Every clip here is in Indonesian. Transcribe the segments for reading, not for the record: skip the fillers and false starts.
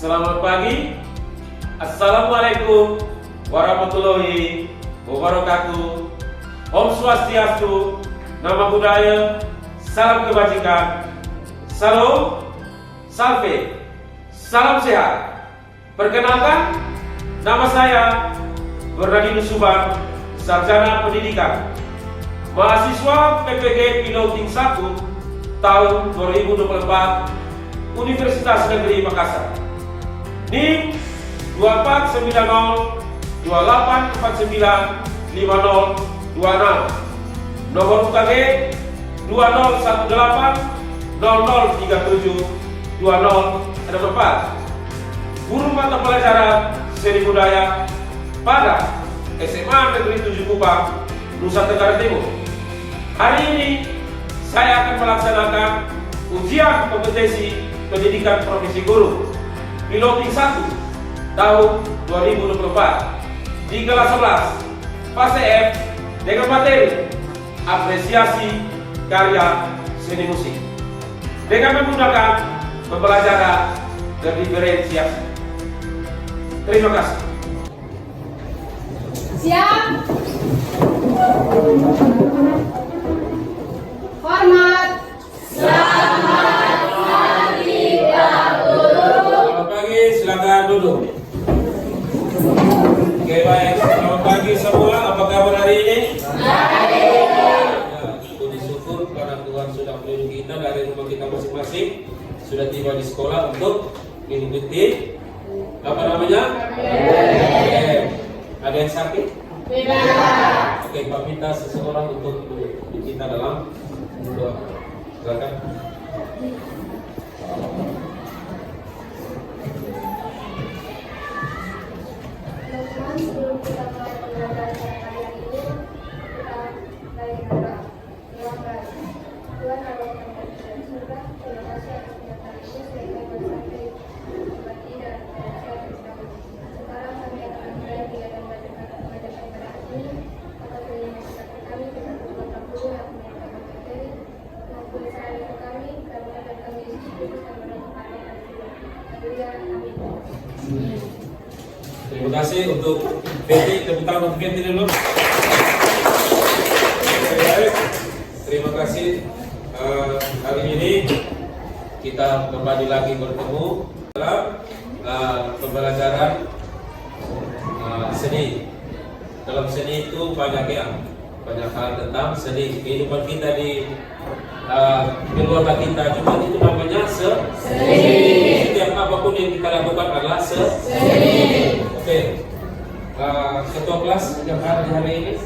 Selamat pagi. Assalamualaikum warahmatullahi wabarakatuh. Om Swastiastu, Nama Budaya, salam kebajikan, salam, salve, salam sehat. Perkenalkan, nama saya Bernardinus Subang, Sarjana Pendidikan, mahasiswa PPG Piloting 1 tahun 2024, Universitas Negeri Makassar. NIM 249028495026, nomor UKG 201800372064. Guru mata pelajaran Seni Budaya pada SMA Negeri 7 Kupang, Nusa Tenggara Timur. Hari ini saya akan melaksanakan ujian kompetensi pendidikan profesi guru Piloting 1 tahun 2024 di kelas 11 fase F dengan materi apresiasi karya seni musik dengan menggunakan pembelajaran terdiferensiasi. Terima kasih. Siap. Hormat. Silakan duduk. Oke, baik. Selamat pagi semua. Apa kabar hari ini? Baik. Ya, syukur disyukur karena Tuhan sudah melindungi kita dari rumah kita masing-masing. Sudah tiba di sekolah untuk mengikuti apa namanya? Ada yang sakit? Tidak. Oke, Pak minta seseorang untuk kita dalam doa. Silakan. Sebelum kita mulai pembelajaran kali ini, kita baik berdoa. Tuhan Allah yang di surga, terima kasih atas penyertaan ini sehingga bersampai berbakti dan belajar bersama. Sekarang kami akan mulai kegiatan bacaan kepada ini atas keinginan kami dengan beberapa guru yang menyertakan materi maupun saran ke kami karena akan kami diskusi bersama dengan kami dan juga amin. Terima kasih untuk Betty, tepuk tangan untuk Betty dulu. Terima kasih. Hari ini kita kembali lagi bertemu dalam pembelajaran seni. Dalam seni itu banyak hal tentang seni. Kehidupan kita di keluarga kita juga itu namanya seni. Setiap apapun yang kita lakukan adalah seni. Oke, ketua kelas yang hadir hari ini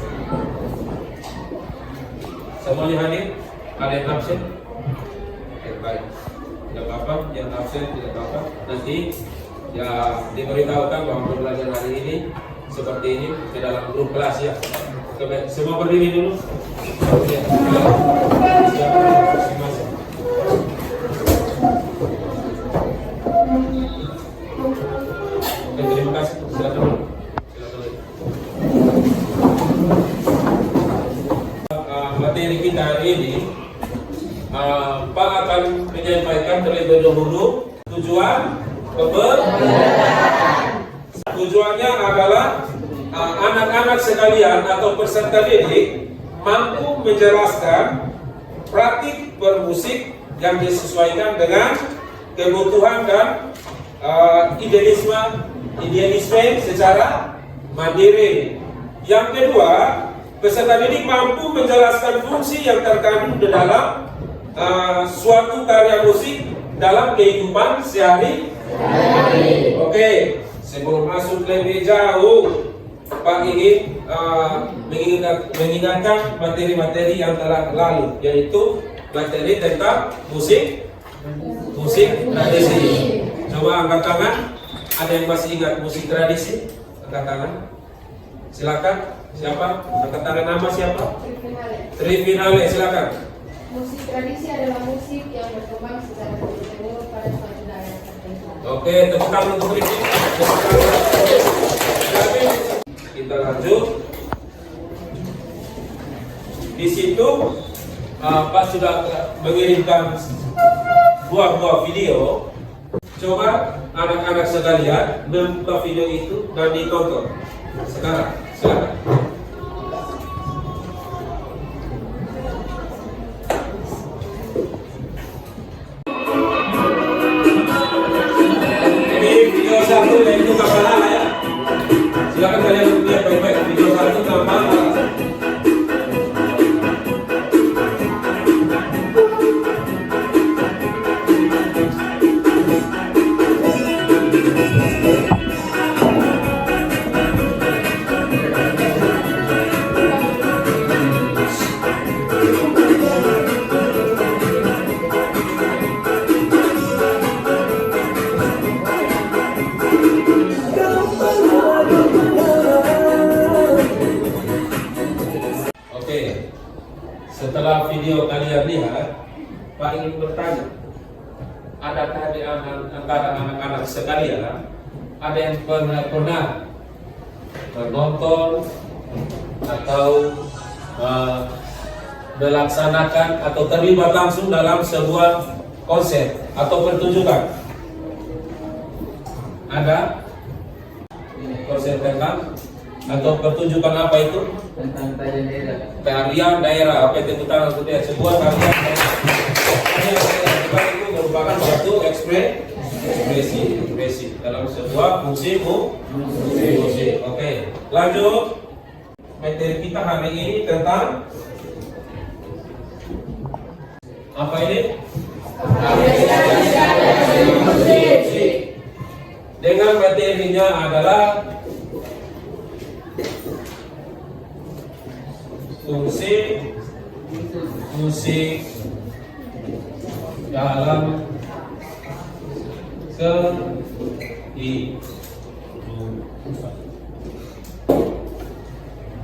semuanya hadir, ada yang absen? Oke, baik, tidak apa-apa, yang absen tidak apa-apa. Nanti ya diberitahukan bahwa pembelajaran hari ini seperti ini ke dalam grup kelas ya. Oke, baik. Semua berdiri dulu. Oke, siap, masing-masing. Oke, terima kasih. Silakan dulu. Materi kita hari ini, Pak akan menyampaikan terlebih dahulu tujuan pembelajaran. Tujuannya adalah anak-anak sekalian atau peserta didik mampu menjelaskan praktik bermusik yang disesuaikan dengan kebutuhan dan idealisme secara mandiri. Yang kedua, peserta didik mampu menjelaskan fungsi yang terkandung di dalam suatu karya musik dalam kehidupan sehari-hari. Oke, sebelum masuk lebih jauh, Pak ingin mengingatkan materi-materi yang telah lalu, yaitu materi tentang musik Musik tradisi. Coba angkat tangan. Ada yang masih ingat musik tradisi? Angkat tangan. Silakan. Siapa? Angkat tangan, nama siapa? Trifinale, silakan. Musik tradisi adalah musik yang berkembang secara terus-menerus pada suatu daerah tertentu. Oke, tepuk tangan untuk Rifki. Kita lanjut. Di situ Pak sudah mengirimkan buah-buah video. Coba anak-anak sekalian membuka video itu dan ditonton. Sekarang, silakan. Ini video satu yaitu kapal Lala ya. Silakan kalian lihat baik-baik video satu kapal Lala. Oke, setelah video kalian lihat, Pak ingin bertanya, adakah di antara anak-anak sekalian ada yang pernah menonton atau melaksanakan atau terlibat langsung dalam sebuah konser atau pertunjukan? Ada konser tentang atau pertunjukan apa itu? Tentang Tarian daerah, apa itu kita maksudnya sebuah tarian daerah. Itu merupakan suatu ekspresi dalam sebuah musik. Oke, lanjut. Materi kita hari ini tentang apa ini? Musik. Dengan materinya adalah fungsi musik dalam kehidupan.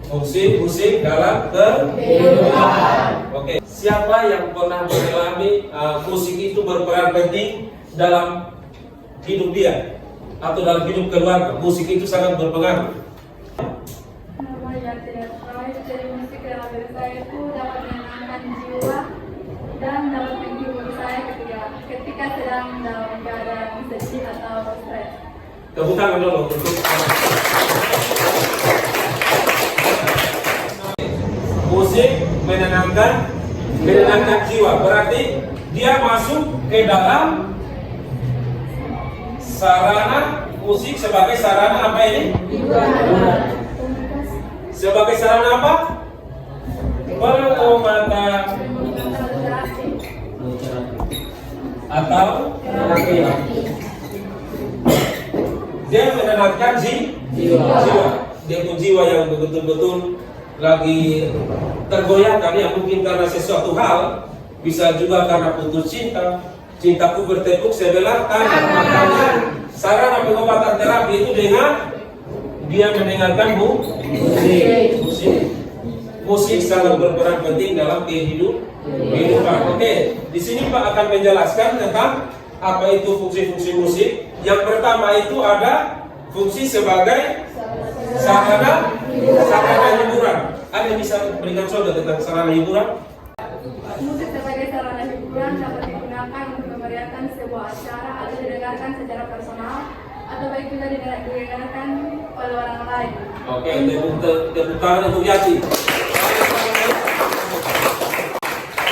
Fungsi musik dalam kehidupan. Oke, siapa yang pernah mengalami musik itu berperan penting dalam hidup dia atau dalam hidup keluarga? Musik itu sangat berpengaruh. Jadi musik dalam diri saya itu dapat menenangkan jiwa dan dapat menghibur saya ketika sedang dalam keadaan sedih atau stres. Tepuk tangan dulu untuk musik menenangkan jiwa, berarti dia masuk ke dalam sarana musik sebagai sarana apa ini? Sebagai sarana apa? Pengobatan atau dia menenangkan jiwa. Dia pun jiwa yang betul-betul lagi tergoyahkan ya, mungkin karena sesuatu hal, bisa juga karena putus cintaku bertepuk sebelah kanan. Makanya sarana pengobatan terapi itu dengan dia mendengarkan musik sangat berperan penting dalam kehidupan. Oke, di sini Pak akan menjelaskan tentang apa itu fungsi-fungsi musik. Yang pertama itu ada fungsi sebagai sarana hiburan. Ada yang bisa berikan contoh tentang sarana hiburan? Musik sebagai sarana hiburan dapat digunakan untuk memeriahkan sebuah acara atau didengarkan secara personal atau baik juga didengarkan oleh orang lain. Oke, tepuk tangan untuk Yati.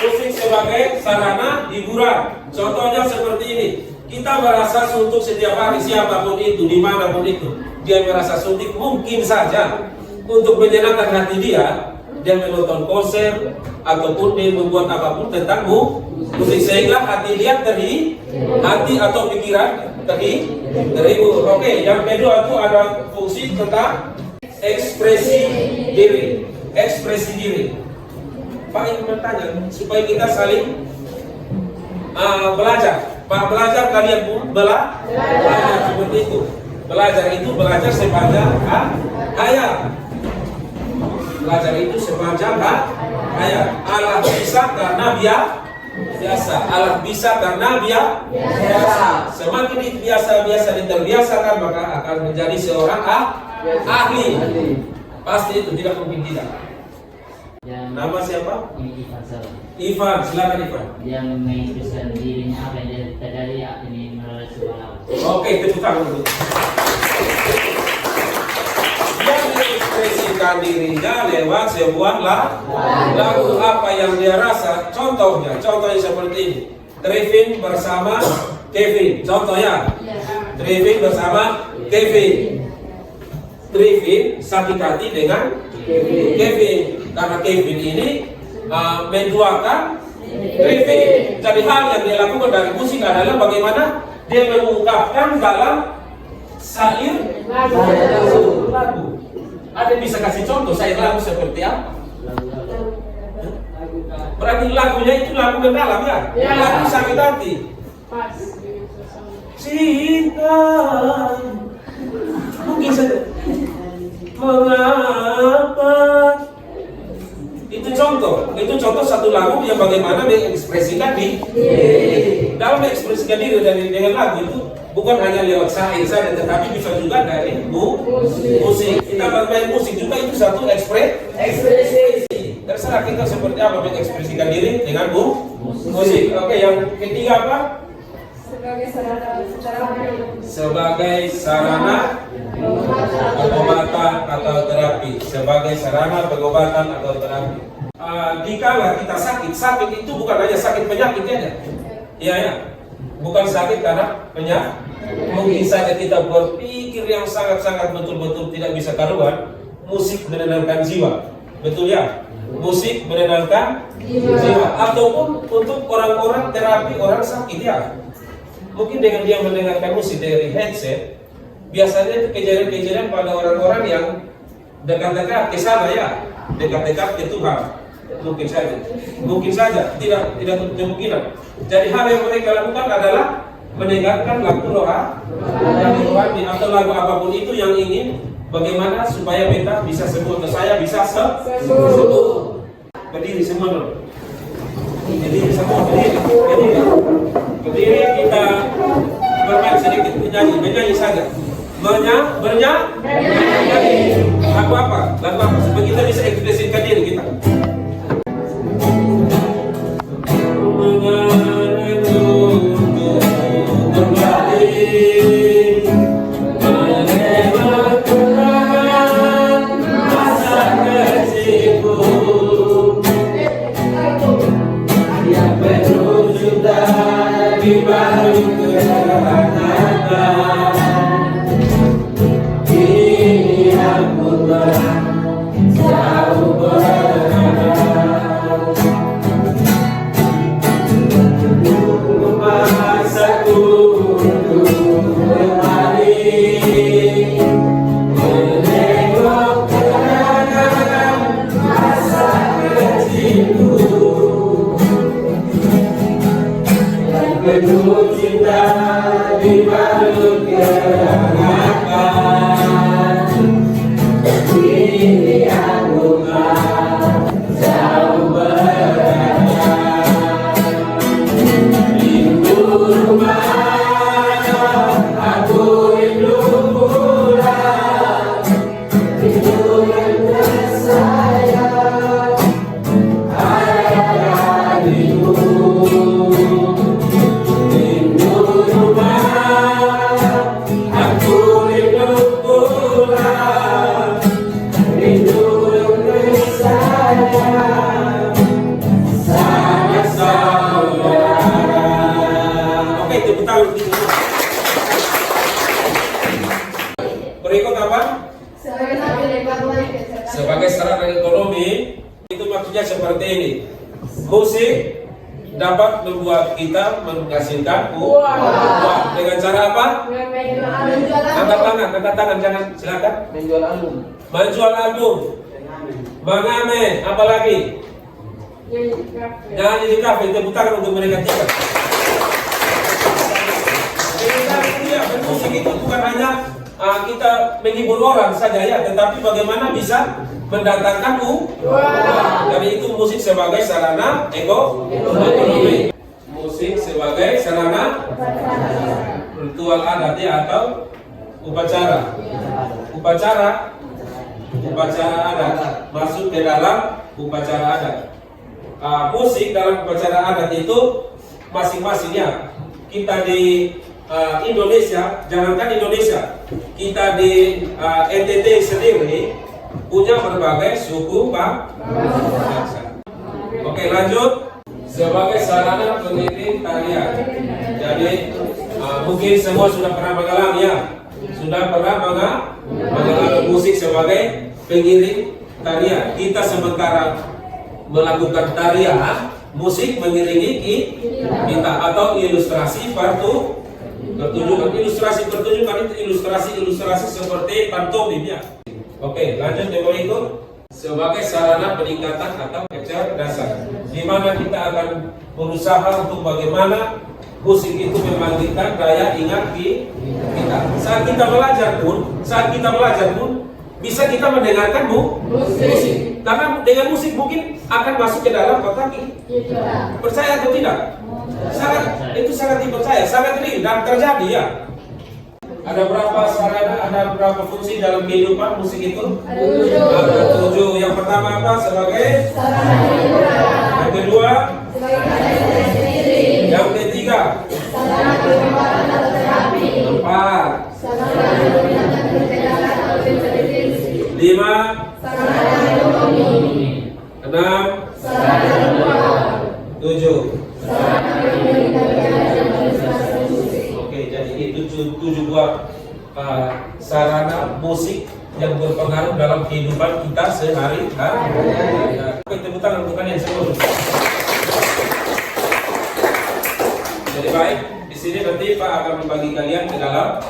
Musik sebagai sarana hiburan. Contohnya seperti ini. Kita merasa suntuk setiap hari, siapapun itu, dimanapun itu. Dia merasa suntuk, mungkin saja untuk menyenangkan hati dia menonton konser ataupun dia membuat apapun tentang musik sehingga hati dia hati atau pikiran terhibur. Oke, yang kedua itu ada fungsi tentang ekspresi diri. Pak ingin bertanya supaya kita saling belajar. Pak belajar, kalian pun belajar seperti itu. Belajar itu belajar sepanjang hayat. Belajar itu sepanjang hayat. Allah bisa karena biasa. Allah bisa karena biasa. Semakin biasa diterbiasakan, maka akan menjadi seorang ahli. Pasti itu, tidak mungkin tidak. Nama siapa? Ivan Salam. Ivan, silakan Ivan. Yang mengekspresikan dirinya apa yang tadi ini melalui sebuah lagu. Oke, tepuk tangan dulu. Dia mengekspresikan dirinya lewat sebuah lagu. Apa yang dia rasa? Contohnya seperti ini. Trevin bersama Kevin. Contohnya, Trevin bersama Kevin. Trevin sakit hati dengan Kevin. Karena Kevin ini menduakan Trevin. Jadi hal yang dia lakukan dari musik adalah bagaimana dia mengungkapkan dalam syair lagu. Ada bisa kasih contoh syair lagu seperti apa? Berarti lagunya itu lagu mendalam ya? Lagu sakit hati. Cinta mungkin saja. Mengapa? Itu contoh satu lagu yang bagaimana mengekspresikan diri. Dalam mengekspresikan diri dengan lagu itu bukan hanya lewat syair saja, tetapi bisa juga dari musik. Kita bermain musik juga itu satu ekspresi. Terserah kita seperti apa mengekspresikan diri dengan musik. Oke, yang ketiga apa? Sebagai sarana pengobatan atau terapi. Sebagai sarana pengobatan atau terapi. Dikala kita sakit itu bukan hanya sakit penyakit ya. Iya. Bukan sakit karena penyakit. Mungkin saja kita berpikir yang sangat-sangat betul-betul tidak bisa karuan. Musik menenangkan jiwa. Betul ya? Musik menenangkan jiwa. Ataupun untuk orang-orang terapi orang sakit ya. Mungkin dengan dia mendengarkan musik dari headset, biasanya itu kejadian-kejadian pada orang-orang yang dekat-dekat ke sana ya, dekat-dekat ke Tuhan. Mungkin saja, tidak kemungkinan. Jadi hal yang mereka lakukan adalah mendengarkan lagu rohani atau lagu apapun itu yang ingin bagaimana supaya kita bisa sembuh atau saya bisa sembuh. Berdiri semua dulu. Berdiri semua, berdiri kita bermain sedikit menyanyi saja. Bernyanyi. Lagu apa? Supaya kita bisa ekspresikan diri kita. Berikut apa? Sebagai sarana ekonomi, itu maksudnya seperti ini. Musik dapat membuat kita menghasilkan uang. Dengan cara apa? Angkat tangan, jangan, silakan. Menjual album. Mengamen, apa lagi? Nyanyi di kafe, tepuk tangan untuk mereka kita. kita menghibur orang saja ya, tetapi bagaimana bisa mendatangkan uang. Jadi itu musik sebagai sarana ekonomi. Musik sebagai sarana ritual adat ya, atau upacara. Upacara adat masuk ke dalam upacara adat. Musik dalam upacara adat itu masing-masingnya. Kita di Indonesia, jangankan Indonesia, kita di NTT sendiri punya berbagai suku bangsa. Oke, lanjut. Sebagai sarana pengiring tarian. Jadi mungkin semua sudah pernah mengalami ya, sudah pernah mengalami musik sebagai pengiring tarian. Kita sementara melakukan tarian, musik mengiringi kita, atau ilustrasi pertunjukan. Ilustrasi itu ilustrasi seperti pantomim ya. Oke, lanjut yang berikut. Sebagai sarana peningkatan atau kecerdasan, di mana kita akan berusaha untuk bagaimana musik itu membangkitkan daya ingat kita. Saat kita belajar pun bisa kita mendengarkan musik. Karena dengan musik mungkin akan masuk ke dalam otak kita. Percaya atau tidak? Itu sangat dipercaya, sangat real dan terjadi ya. Ada berapa sarana, ada berapa fungsi dalam kehidupan musik itu? Ada 7. Yang pertama apa? Sebagai sarana hiburan. Yang kedua? Sebagai sarana sendiri. Yang ketiga? Sarana pengobatan atau terapi. 4. Sarana meningkatkan kecerdasan atau intelijensi. 5. Sarana ekonomi. 6. Sarana ritual. 7. Sarana meningkatkan kecerdasan musik. Oke, jadi itu 7 buah sarana musik yang berpengaruh dalam kehidupan kita sehari-hari. Oke, tepuk tangan untuk kalian semua. Jadi baik, di sini nanti Pak akan membagi kalian ke dalam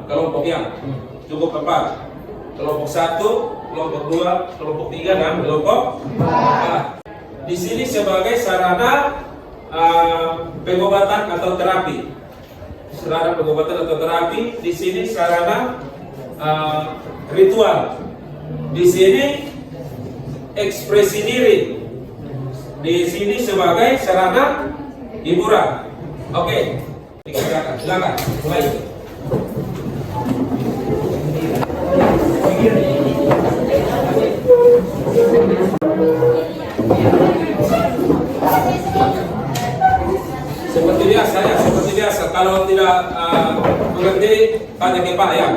kelompok yang cukup 4. Kelompok 1, kelompok 2, kelompok 3 dan kelompok 4. Di sini sebagai sarana pengobatan atau terapi. Sarana pengobatan atau terapi, di sini sarana ritual. Di sini ekspresi diri. Di sini sebagai sarana hiburan. Oke, silakan mulai. Seperti biasa. Kalau tidak mengerti, tanya ke Pak ya.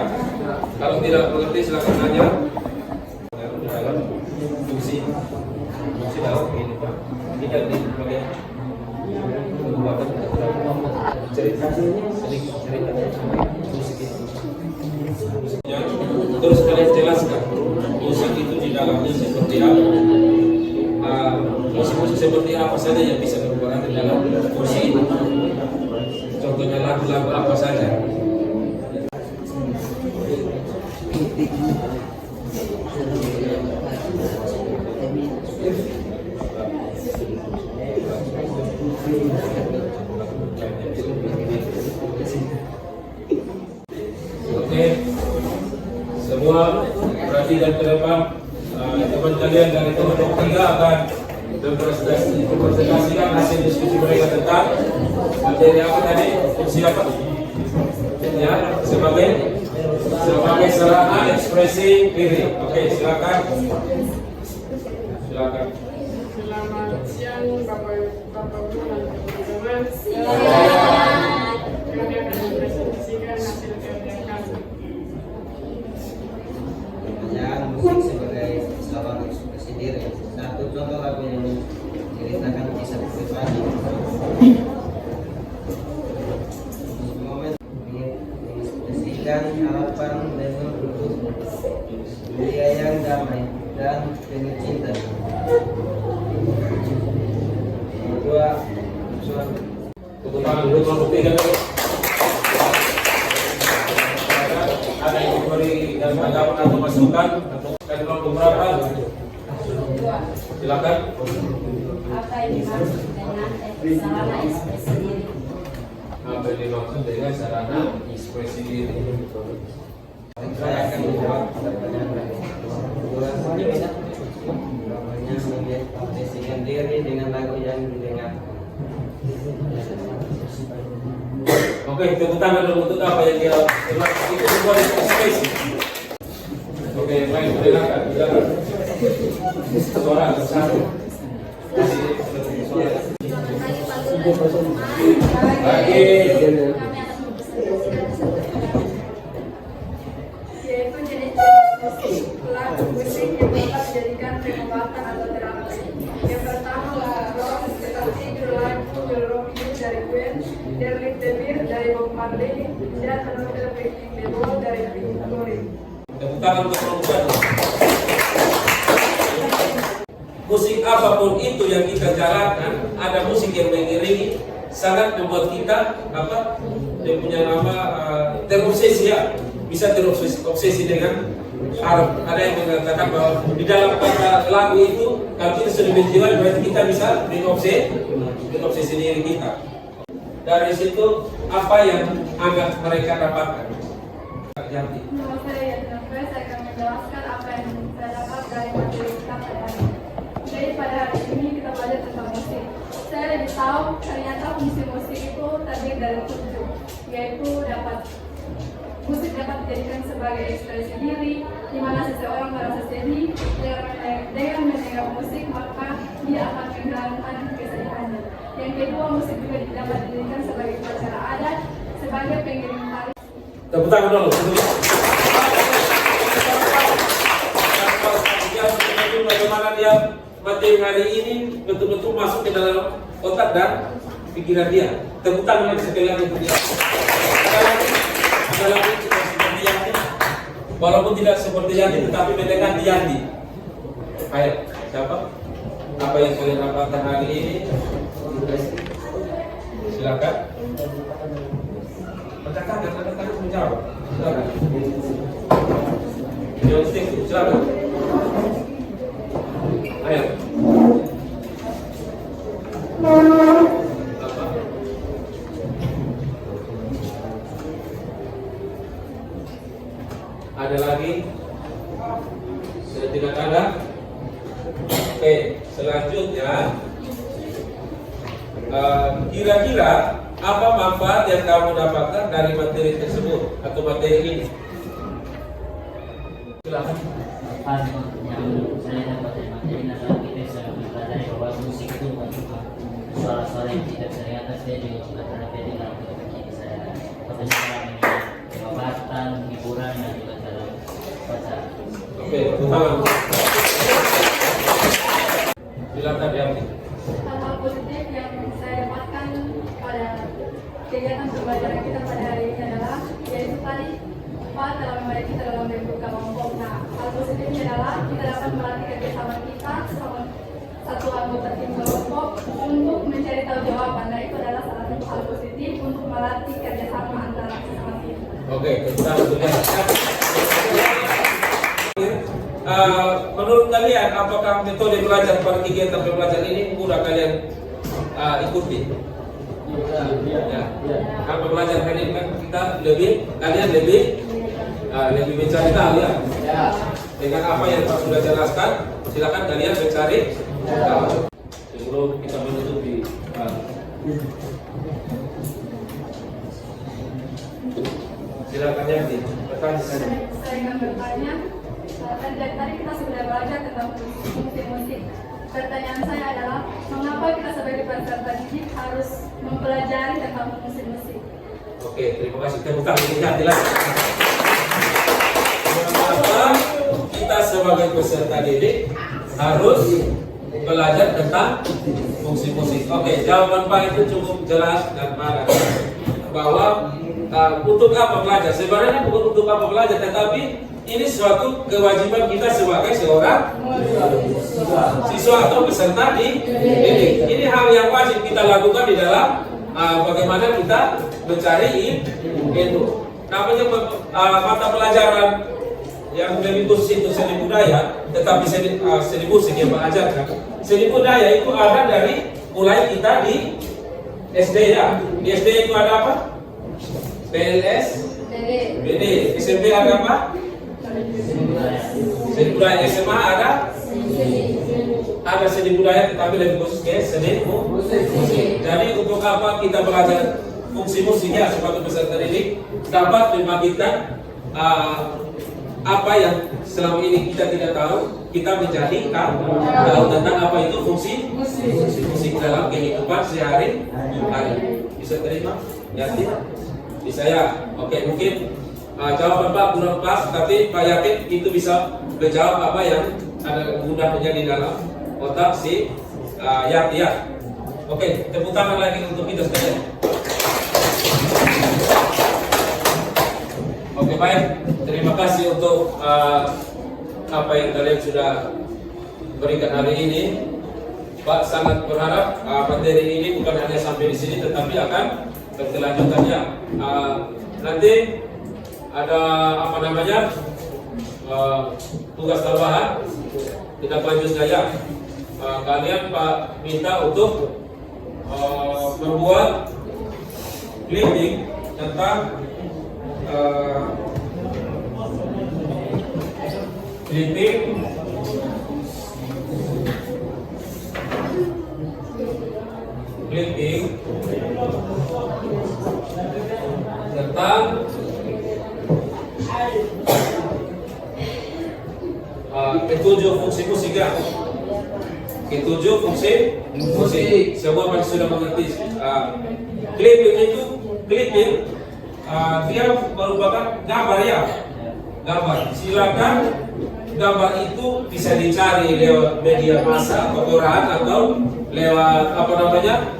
Kalau tidak mengerti, silakan tanya. Fungsi dalam kehidupan kita di berbagai pembuatan cerita musik itu. Terus kalian jelaskan musik itu di dalamnya seperti apa? Musik-musik seperti apa saja yang bisa berperan di dalam musik itu? Contohnya lagu-lagu apa saja? Oke, semua perhatikan ke depan. Teman kalian dari kelompok 3 akan mempresentasikan hasil diskusi mereka tentang materi apa tadi? Siapa? Ya, sebagai sarana ekspresi diri. Oke, silakan. Silakan. Selamat siang Bapak Ibu dan teman-teman. Kami akan mempresentasikan hasil kerja kami. Musik sebagai sarana ekspresi diri. Satu contoh lagu yang menceritakan kisah pribadi. Momen mengekspresikan harapan dengan untuk dunia yang damai dan penuh cinta. Kedua, Tepuk tangan dulu kelompok 3 dulu. Ada yang memberi dan tanggapan atau masukan untuk kelompok berapa? Silakan. Apa yang dimaksud dengan sarana ekspresi diri? Oke. yang dimaksud dengan sarana ekspresi diri. Saya akan menjawab pertanyaan namanya mengekspresikan diri dengan lagu yang didengar. Oke, tepuk tangan dulu untuk apa yang dia itu sebuah ekspresi. Oke, baik, mendengarkan. Suara satu. Lagi. Yaitu jenis musik lagu musik yang dapat dijadikan pengobatan atau terapi. Yang pertama rock seperti lagu The Romeo dari Queen, Der Lied der Beer dari Bob Marley, dan Another Breaking the Wall dari Pink Floyd. Tepuk tangan untuk produsen. Musik apapun itu yang kita jalankan, ada musik yang mengiringi, sangat membuat kita dia punya nama terobsesi ya, bisa terobsesi dengan Arab. Ada yang mengatakan bahwa di dalam kata lagu itu kalau kita sudah menjiwai berarti kita bisa mengobsesi diri kita. Dari situ apa yang agak mereka dapatkan? Jadi Nama saya Yasna Fes, saya akan menjelaskan apa yang saya dapat dari materi kita pada hari ini. Jadi pada hari ini kita belajar tentang musik. Saya lebih tahu ternyata fungsi musik itu terdiri dari 7, yaitu musik dapat dijadikan sebagai ekspresi diri, di mana seseorang merasa sedih dengan mendengar musik maka dia akan menghilangkan kesedihannya. Yang kedua, musik juga dapat dijadikan sebagai upacara adat, sebagai pengiring tari. tepuk tangan dulu. Bagaimana dia materi hari ini betul-betul masuk ke dalam otak dan pikiran dia. Tepuk tangan sekali lagi untuk dia. Ada lagi seperti Yandi, walaupun tidak seperti Yandi tetapi mendekati Yandi. Ayo, siapa? Apa yang kalian dapatkan hari ini? Silakan. Katakan menjawab. Silakan. Jawab sedikit, silakan. Ayo. Apa? Ada lagi? Sudah tidak ada? Oke, selanjutnya kira-kira apa manfaat yang kamu dapatkan dari materi tersebut atau materi ini? Silakan. Manfaat yang saya dapat dari materi adalah kita bisa mempelajari bahwa musik itu bukan cuma suara-suara yang tidak terlihat, saya juga sudah terdapat di dalam hidup saya. Katanya dalam pengobatan, hiburan dan juga dalam baca. Oke, tangan. Silakan Yanti. Hal positif yang saya dapatkan pada kegiatan pembelajaran kita pada hari ini adalah yaitu tadi Pak telah membantu kita dalam bentuk kelompok. Nah, hal positifnya adalah kita dapat melatih kerjasama kita sama satu anggota tim kelompok untuk mencari tahu jawaban. Nah, itu adalah salah satu hal positif untuk melatih kerjasama antara sesama tim. Oke, kita menurut kalian apakah metode belajar pada kegiatan pembelajaran ini mudah kalian ikuti? Ya. Kalau belajar hari ini kan kita kalian lebih mencari tahu ya. Dengan apa yang Pak sudah jelaskan, silakan kalian mencari tahu. Sebelum kita menutupi silakan Yanti, bertanya. Saya ingin bertanya, dari tadi kita sudah belajar tentang fungsi musik. Pertanyaan saya adalah, mengapa kita sebagai peserta didik harus mempelajari tentang fungsi musik? Oke, terima kasih. Tepuk tangan untuk Yanti lagi. Mengapa kita sebagai peserta didik harus belajar tentang fungsi musik? Oke, jawaban Pak itu cukup jelas dan padat. Bahwa untuk apa belajar? Sebenarnya bukan untuk apa belajar, tetapi ini suatu kewajiban kita sebagai seorang siswa atau peserta didik. Ini hal yang wajib kita lakukan di dalam bagaimana kita mencari ilmu. Namanya mata pelajaran yang lebih khusus itu seni budaya, tetapi seni musik yang mengajarkan. Seni budaya itu ada dari mulai kita di SD ya. Di SD itu ada apa? PLS, BD, SMP agama, seni budaya. SMA ada seni budaya tetapi lebih khusus ke seni musik. Jadi untuk apa kita belajar fungsi musiknya sebagai peserta didik dapat membagikan apa yang selama ini kita tidak tahu, kita menjadi tahu tentang apa itu fungsi musik dalam kehidupan sehari-hari. Bisa terima? Yakin? Bisa ya? Oke, mungkin jawaban Pak kurang pas, tapi Pak yakin itu bisa menjawab apa yang ada gunanya di dalam otak si Yati ya. Oke, tepuk tangan lagi untuk kita sekalian. Oke, baik. Terima kasih untuk apa yang kalian sudah berikan hari ini. Pak sangat berharap materi ini bukan hanya sampai di sini, tetapi akan berkelanjutannya. Nanti ada apa namanya tugas tambahan tidak lanjutnya ya. Kalian Pak minta untuk membuat clipping tentang clipping tentang ketujuh fungsi musik ya. Ketujuh fungsi musik. Semua pasti sudah mengerti. Clipping itu dia merupakan gambar ya. Gambar. Silakan gambar itu bisa dicari lewat media massa atau koran atau lewat apa namanya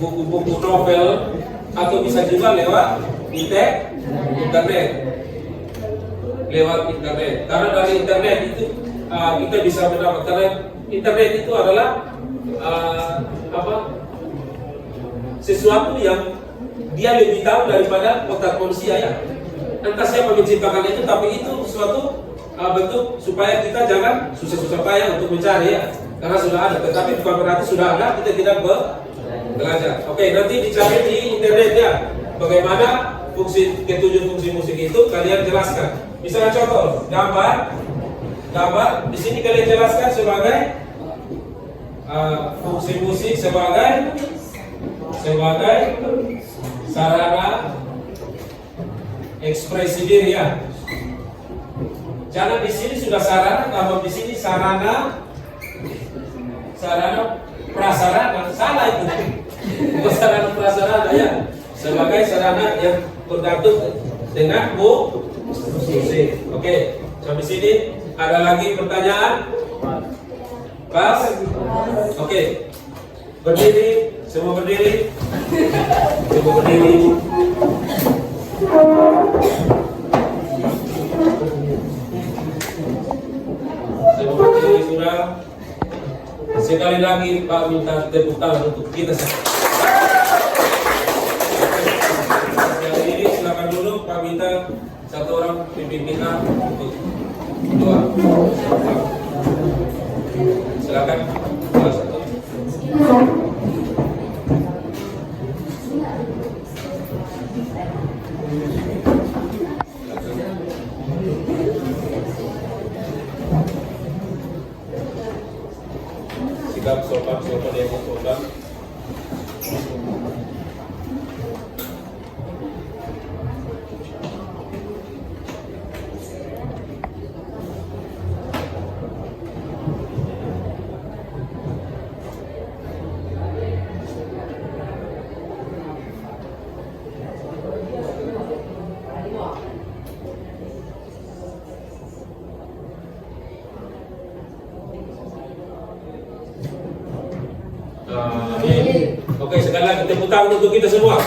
buku-buku novel atau bisa juga lewat internet. Lewat internet. Karena dari internet itu kita bisa mendapatkan, karena internet itu adalah sesuatu yang dia lebih tahu daripada otak manusia ya. Entah siapa menciptakan itu, tapi itu suatu bentuk supaya kita jangan susah-susah payah untuk mencari ya. Karena sudah ada, tetapi bukan berarti sudah ada kita tidak belajar. Oke, nanti dicari di internet ya. Bagaimana ketujuh fungsi musik itu kalian jelaskan. Misalnya contoh, gambar. Di sini kalian jelaskan sebagai fungsi musik sebagai sarana ekspresi diri ya. Jangan di sini sudah sarana, kalau di sini sarana prasarana, salah itu. Bukan sarana prasarana ya. Sebagai sarana yang bergantung dengan musik. Oke, sampai sini ada lagi pertanyaan? Pas? Oke. Berdiri, semua berdiri. Semua berdiri. Semua berdiri sudah. Sekali lagi Pak minta tepuk tangan untuk kita. Yang ini silakan dulu Pak minta satu orang pimpin kita untuk doa. Silakan salah satu. Sikap sopan yang sopan. Oke, sekali lagi tepuk tangan untuk kita semua.